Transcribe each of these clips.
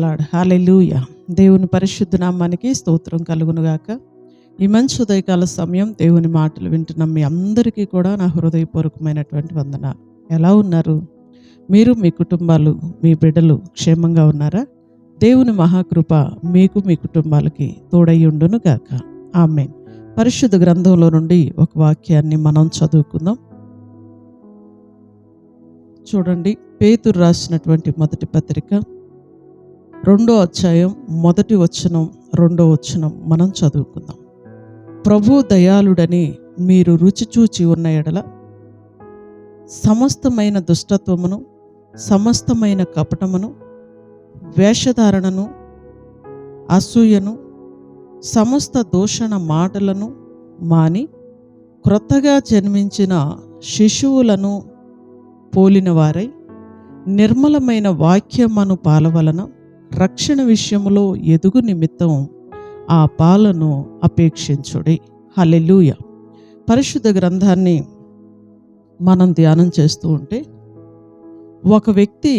Lord. హల్లెలూయా. దేవుని పరిశుద్ధ నామానికి స్తోత్రం కలుగునుగాక. ఈ మంచి ఉదయకాల సమయం దేవుని మాటలు వింటున్న మీ అందరికీ కూడా నా హృదయపూర్వకమైనటువంటి వందనాలు. ఎలా ఉన్నారు? మీరు, మీ కుటుంబాలు, మీ బిడ్డలు క్షేమంగా ఉన్నారా? దేవుని మహాకృప మీకు, మీ కుటుంబాలకి తోడై ఉండును గాక. ఆమేన్. పరిశుద్ధ గ్రంథంలో నుండి ఒక వాక్యాన్ని మనం చదువుకుందాం. చూడండి, పేతురు రాసినటువంటి మొదటి పత్రిక 2వ అధ్యాయం 1వ వచనం 2వ వచనం మనం చదువుకుందాం. ప్రభు దయాళుడని మీరు రుచి చూచి ఉన్న ఎడల సమస్తమైన దుష్టత్వమును, సమస్తమైన కపటమును, వేషధారణను, అసూయను, సమస్త దూషణ మాటలను మాని క్రొత్తగా జన్మించిన శిశువులను పోలిన వారై నిర్మలమైన వాక్యమను పాల వలన రక్షణ విషయములో ఎదుగు నిమిత్తం ఆ పాలను అపేక్షించుడి. హల్లెలూయా. పరిశుద్ధ గ్రంథాన్ని మనం ధ్యానం చేస్తూ ఉంటే ఒక వ్యక్తి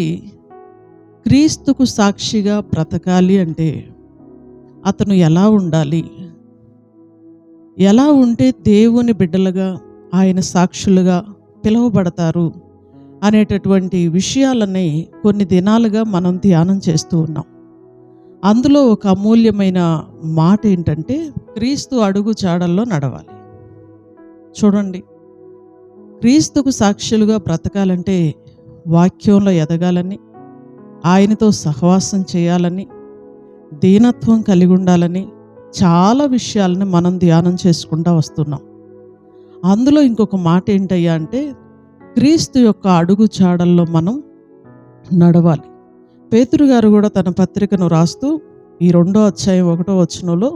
క్రీస్తుకు సాక్షిగా బ్రతకాలి అంటే అతను ఎలా ఉండాలి, ఎలా ఉంటే దేవుని బిడ్డలుగా ఆయన సాక్షులుగా పిలువబడతారు అనేటటువంటి విషయాలని కొన్ని దినాలుగా మనం ధ్యానం చేస్తూ ఉన్నాం. అందులో ఒక అమూల్యమైన మాట ఏంటంటే క్రీస్తు అడుగు జాడల్లో నడవాలి. చూడండి, క్రీస్తుకు సాక్షులుగా బ్రతకాలంటే వాక్యంలో ఎదగాలని, ఆయనతో సహవాసం చేయాలని, దీనత్వం కలిగి ఉండాలని చాలా విషయాలను మనం ధ్యానం చేసుకుంటూ వస్తున్నాం. అందులో ఇంకొక మాట ఏంటయ్యా అంటే క్రీస్తు యొక్క అడుగు జాడల్లో మనం నడవాలి. పేతురు గారు కూడా తన పత్రికను రాస్తూ ఈ 2వ అధ్యాయం 1వ వచనంలో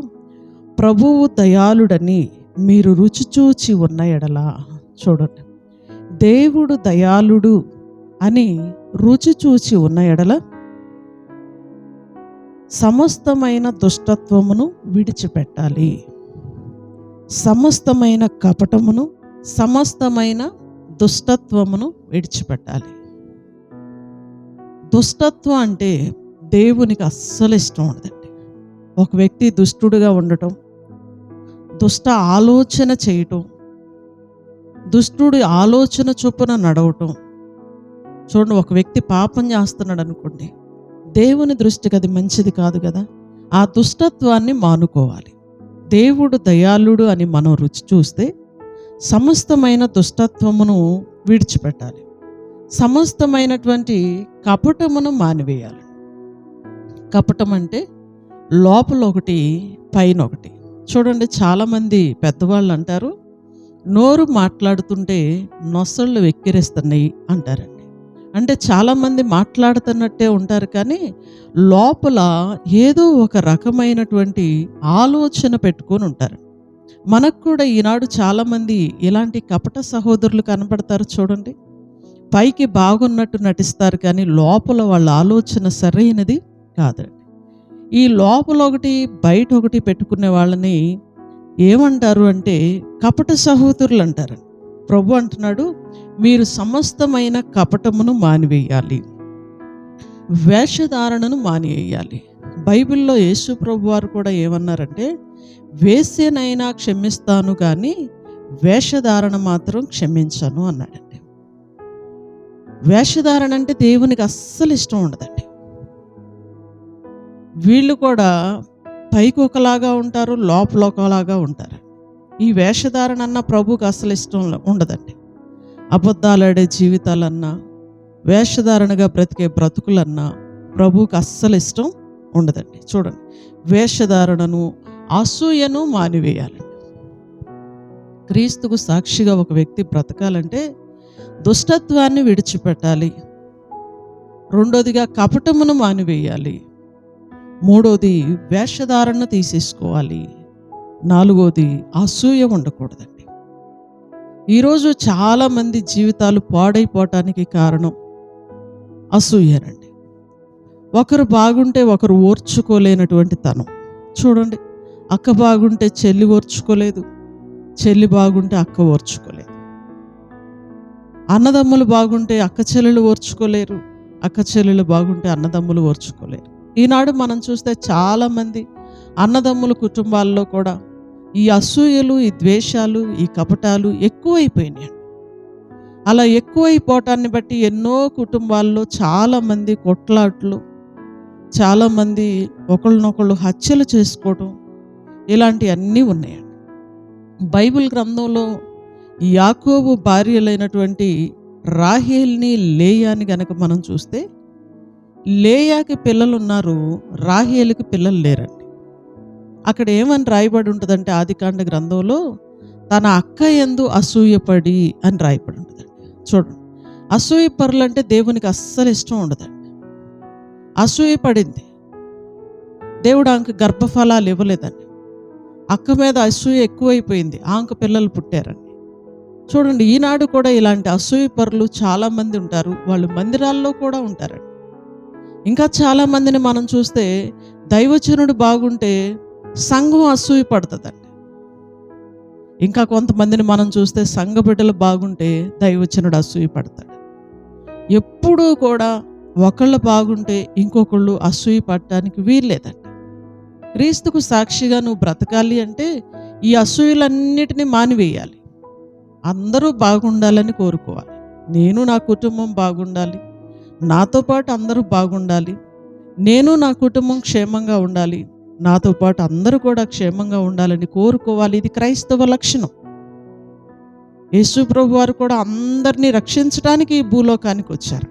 ప్రభువు దయాళుడని మీరు రుచి చూచి ఉన్న ఎడల, చూడండి, దేవుడు దయాళుడు అని రుచి చూచి ఉన్న ఎడల సమస్తమైన దుష్టత్వమును విడిచిపెట్టాలి, సమస్తమైన కపటమును, సమస్తమైన దుష్టత్వమును విడిచిపెట్టాలి. దుష్టత్వం అంటే దేవునికి అస్సలు ఇష్టం ఉండదండి. ఒక వ్యక్తి దుష్టుడుగా ఉండటం, దుష్ట ఆలోచన చేయటం, దుష్టుడి ఆలోచన చొప్పున నడవటం. చూడండి, ఒక వ్యక్తి పాపం చేస్తున్నాడు అనుకోండి, దేవుని దృష్టికి అది మంచిది కాదు కదా. ఆ దుష్టత్వాన్ని మానుకోవాలి. దేవుడు దయాళుడు అని మనం రుచి చూస్తే సమస్తమైన దుష్టత్వమును విడిచిపెట్టాలి, సమస్తమైనటువంటి కపటమును మానివేయాలి. కపటం అంటే లోపల ఒకటి పైన ఒకటి. చూడండి, చాలామంది పెద్దవాళ్ళు అంటారు, నోరు మాట్లాడుతుంటే నొసళ్ళు వెక్కిరిస్తున్నాయి అంటారండి. అంటే చాలామంది మాట్లాడుతున్నట్టే ఉంటారు, కానీ లోపల ఏదో ఒక రకమైనటువంటి ఆలోచన పెట్టుకొని ఉంటారు. మనకు కూడా ఈనాడు చాలామంది ఇలాంటి కపట సహోదరులు కనపడతారు. చూడండి, పైకి బాగున్నట్టు నటిస్తారు, కానీ లోపల వాళ్ళ ఆలోచన సరైనది కాదండి. ఈ లోపల ఒకటి బయట ఒకటి పెట్టుకునే వాళ్ళని ఏమంటారు అంటే కపట సహోదరులు అంటారు. ప్రభు అంటున్నాడు, మీరు సమస్తమైన కపటమును మానివేయాలి, వేషధారణను మానివేయాలి. బైబిల్లో యేసు ప్రభు వారు కూడా ఏమన్నారంటే వేశ్యనైనా క్షమిస్తాను కానీ వేషధారణ మాత్రం క్షమించను అన్నాడండి. వేషధారణ అంటే దేవునికి అస్సలు ఇష్టం ఉండదండి. వీళ్ళు కూడా పైకి ఒకలాగా ఉంటారు, లోపల ఒకలాగా ఉంటారు. ఈ వేషధారణ అన్న ప్రభుకి అస్సలు ఇష్టం ఉండదండి. అబద్ధాలాడే జీవితాలన్నా, వేషధారణగా బ్రతికే బ్రతుకులన్నా ప్రభువుకి అస్సలు ఇష్టం ఉండదండి. చూడండి, వేషధారణను, అసూయను మానివేయాలి. క్రీస్తుకు సాక్షిగా ఒక వ్యక్తి బ్రతకాలంటే దుష్టత్వాన్ని విడిచిపెట్టాలి, రెండోదిగా కపటమును మానివేయాలి, మూడోది వేషధారణను తీసేసుకోవాలి, నాలుగోది అసూయ ఉండకూడదండి. ఈరోజు చాలామంది జీవితాలు పాడైపోవటానికి కారణం అసూయనండి. ఒకరు బాగుంటే ఒకరు ఓర్చుకోలేనటువంటి తనం. చూడండి, అక్క బాగుంటే చెల్లి ఓర్చుకోలేదు, చెల్లి బాగుంటే అక్క ఓర్చుకోలేదు. అన్నదమ్ములు బాగుంటే అక్క చెల్లెలు ఓర్చుకోలేరు, అక్క చెల్లెలు బాగుంటే అన్నదమ్ములు ఓర్చుకోలేరు. ఈనాడు మనం చూస్తే చాలామంది అన్నదమ్ముల కుటుంబాల్లో కూడా ఈ అసూయలు, ఈ ద్వేషాలు, ఈ కపటాలు ఎక్కువైపోయినాయి. అలా ఎక్కువైపోవటాన్ని బట్టి ఎన్నో కుటుంబాల్లో చాలామంది కొట్లాట్లు, చాలామంది ఒకళ్ళనొకళ్ళు హత్యలు చేసుకోవడం, ఇలాంటివన్నీ ఉన్నాయండి. బైబిల్ గ్రంథంలో యాకోబు భార్యలైనటువంటి రాహేల్ని, లేయాని గనక మనం చూస్తే, లేయాకి పిల్లలు ఉన్నారు, రాహేలుకి పిల్లలు లేరండి. అక్కడ ఏమని రాయబడి ఉంటుందంటే ఆదికాండ గ్రంథంలో తన అక్క యందు అసూయపడి అని రాయబడి ఉంటుందండి. చూడండి, అసూయ పరులంటే దేవునికి అస్సలు ఇష్టం ఉండదండి. అసూయ పడింది, దేవుడు ఆమెకు గర్భఫలాలు ఇవ్వలేదండి. అక్క మీద అసూయ ఎక్కువైపోయింది, ఆమెకు పిల్లలు పుట్టారండి. చూడండి, ఈనాడు కూడా ఇలాంటి అసూయ పరులు చాలామంది ఉంటారు, వాళ్ళు మందిరాల్లో కూడా ఉంటారండి. ఇంకా చాలామందిని మనం చూస్తే దైవజనుడు బాగుంటే సంఘం అసూయ పడుతుందండి. ఇంకా కొంతమందిని మనం చూస్తే సంఘ బిడ్డలు బాగుంటే దైవజనుడు అసూయ పడతాడు. ఎప్పుడూ కూడా ఒకళ్ళు బాగుంటే ఇంకొకళ్ళు అసూయ పడటానికి వీల్లేదండి. క్రీస్తుకు సాక్షిగా నువ్వు బ్రతకాలి అంటే ఈ అసూయలన్నిటినీ మానివేయాలి. అందరూ బాగుండాలని కోరుకోవాలి. నేను నా కుటుంబం బాగుండాలి, నాతో పాటు అందరూ బాగుండాలి, నేను నా కుటుంబం క్షేమంగా ఉండాలి, నాతో పాటు అందరూ కూడా క్షేమంగా ఉండాలని కోరుకోవాలి. ఇది క్రైస్తవ లక్షణం. యేసు ప్రభు వారు కూడా అందరినీ రక్షించడానికి ఈ భూలోకానికి వచ్చారు.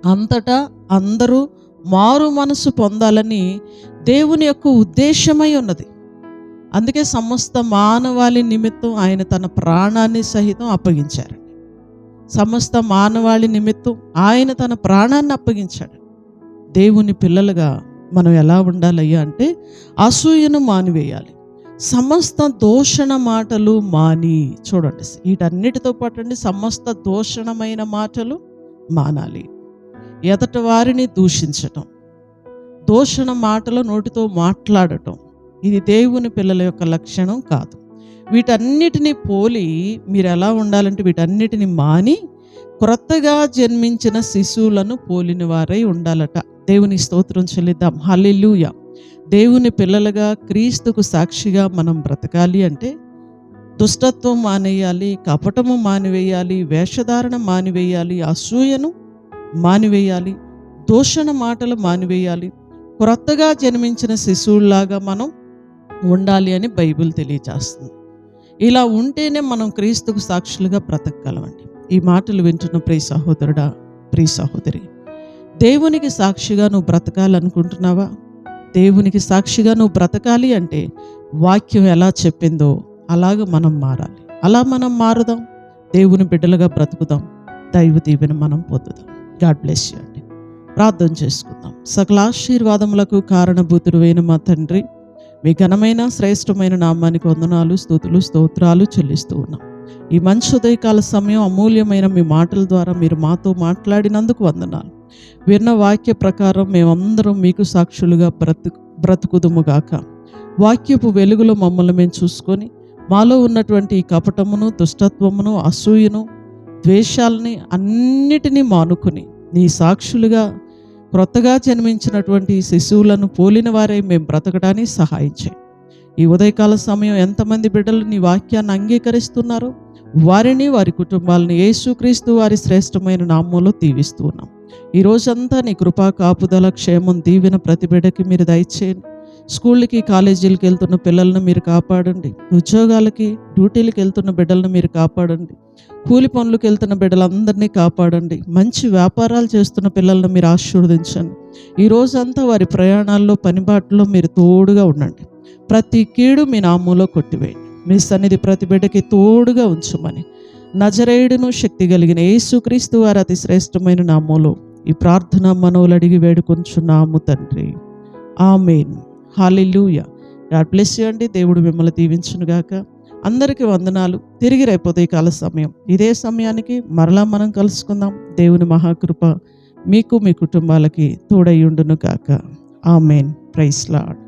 అంతటా అందరూ మారు మనసు పొందాలని దేవుని యొక్క ఉద్దేశమై ఉన్నది. అందుకే సమస్త మానవాళి నిమిత్తం ఆయన తన ప్రాణాన్ని సహితం అప్పగించారు. సమస్త మానవాళి నిమిత్తం ఆయన తన ప్రాణాన్ని అప్పగించాడు. దేవుని పిల్లలుగా మనం ఎలా ఉండాలయ్యా అంటే అసూయను మానివేయాలి. సమస్త దూషణ మాటలు మాని, చూడండి, వీటన్నిటితో పాటు అండి సమస్త దూషణమైన మాటలు మానాలి. ఎదటి వారిని దూషించటం, దూషణ మాటలు నోటితో మాట్లాడటం, ఇది దేవుని పిల్లల యొక్క లక్షణం కాదు. వీటన్నిటిని పోలి మీరు ఎలా ఉండాలంటే వీటన్నిటిని మాని క్రొత్తగా జన్మించిన శిశువులను పోలిన వారై ఉండాలట. దేవుని స్తోత్రం చెల్లిద్దాం. హల్లెలూయా. దేవుని పిల్లలుగా క్రీస్తుకు సాక్షిగా మనం బ్రతకాలి అంటే దుష్టత్వం మానేయాలి, కపటము మానివేయాలి, వేషధారణ మానివేయాలి, అసూయను మానివేయాలి, దూషణ మాటలు మానివేయాలి, క్రొత్తగా జన్మించిన శిశువుల్లాగా మనం ఉండాలి అని బైబిల్ తెలియజేస్తుంది. ఇలా ఉంటేనే మనం క్రీస్తుకు సాక్షులుగా బ్రతకగలమండి. ఈ మాటలు వింటున్న ప్రియ సహోదరుడా, ప్రియ సహోదరి, దేవునికి సాక్షిగా నువ్వు బ్రతకాలనుకుంటున్నావా? దేవునికి సాక్షిగా నువ్వు బ్రతకాలి అంటే వాక్యం ఎలా చెప్పిందో అలాగ మనం మారాలి. అలా మనం మారుదాం, దేవుని బిడ్డలుగా బ్రతుకుదాం, దైవ దీవెన మనం పొందుదాం. గాడ్ బ్లెస్ యూ అండి. ప్రార్థన చేసుకుందాం. సకల ఆశీర్వాదములకు కారణభూతుడైన మా తండ్రి, మీ ఘనమైన శ్రేష్టమైన నామానికి వందనాలు, స్తుతులు, స్తోత్రాలు చెల్లిస్తూ ఉన్నాం. ఈ మంచి ఉదయకాల సమయం అమూల్యమైన మీ మాటల ద్వారా మీరు మాతో మాట్లాడినందుకు వందనాలు. విన్న వాక్య ప్రకారం మేమందరం మీకు సాక్షులుగా బ్రతుకుదుముగాక. వాక్యపు వెలుగులో మమ్మల్ని మేము చూసుకొని మాలో ఉన్నటువంటి ఈ కపటమును, దుష్టత్వమును, అసూయను, ద్వేషాలని అన్నిటినీ మానుకొని నీ సాక్షులుగా క్రొత్తగా జన్మించినటువంటి శిశువులను పోలిన వారే మేము బ్రతకడానికి సహాయం చేయి. ఈ ఉదయకాల సమయం ఎంతమంది బిడ్డలు నీ వాక్యాన్ని అంగీకరిస్తున్నారో వారిని, వారి కుటుంబాలని యేసుక్రీస్తు వారి శ్రేష్టమైన నామంలో దీవిస్తూ ఉన్నాం. ఈ రోజంతా నీ కృపా కాపుదల, క్షేమం, దీవెన ప్రతి బిడ్డకి మీరు దయచేయండి. స్కూళ్ళకి, కాలేజీలకు వెళ్తున్న పిల్లలను మీరు కాపాడండి. ఉద్యోగాలకి, డ్యూటీలకు వెళ్తున్న బిడ్డలను మీరు కాపాడండి. కూలి పనులకు వెళ్తున్న బిడ్డలందరినీ కాపాడండి. మంచి వ్యాపారాలు చేస్తున్న పిల్లలను మీరు ఆశీర్వదించండి. ఈ రోజంతా వారి ప్రయాణాల్లో, పనిబాట్లో మీరు తోడుగా ఉండండి. ప్రతి కీడు మీ నామంలో కొట్టివేయండి. మీ సన్నిధి ప్రతి బిడ్డకి తోడుగా ఉంచమని నజరేయుడును శక్తి కలిగిన యేసుక్రీస్తు వారి అతి శ్రేష్టమైన నామంలో ఈ ప్రార్థన మనవులు అడిగి వేడుకొంచున్నాము తండ్రి. ఆమేన్. హల్లెలూయా. గాడ్ బ్లెస్ యూ అండి. దేవుడు మిమ్మల్ని దీవించునుగాక. అందరికీ వందనాలు. తిరిగి రేపు ఈ కాల సమయం ఇదే సమయానికి మరలా మనం కలుసుకుందాం. దేవుని మహాకృప మీకు, మీ కుటుంబాలకి తోడై ఉండును గాక. ఆమేన్. Praise lord.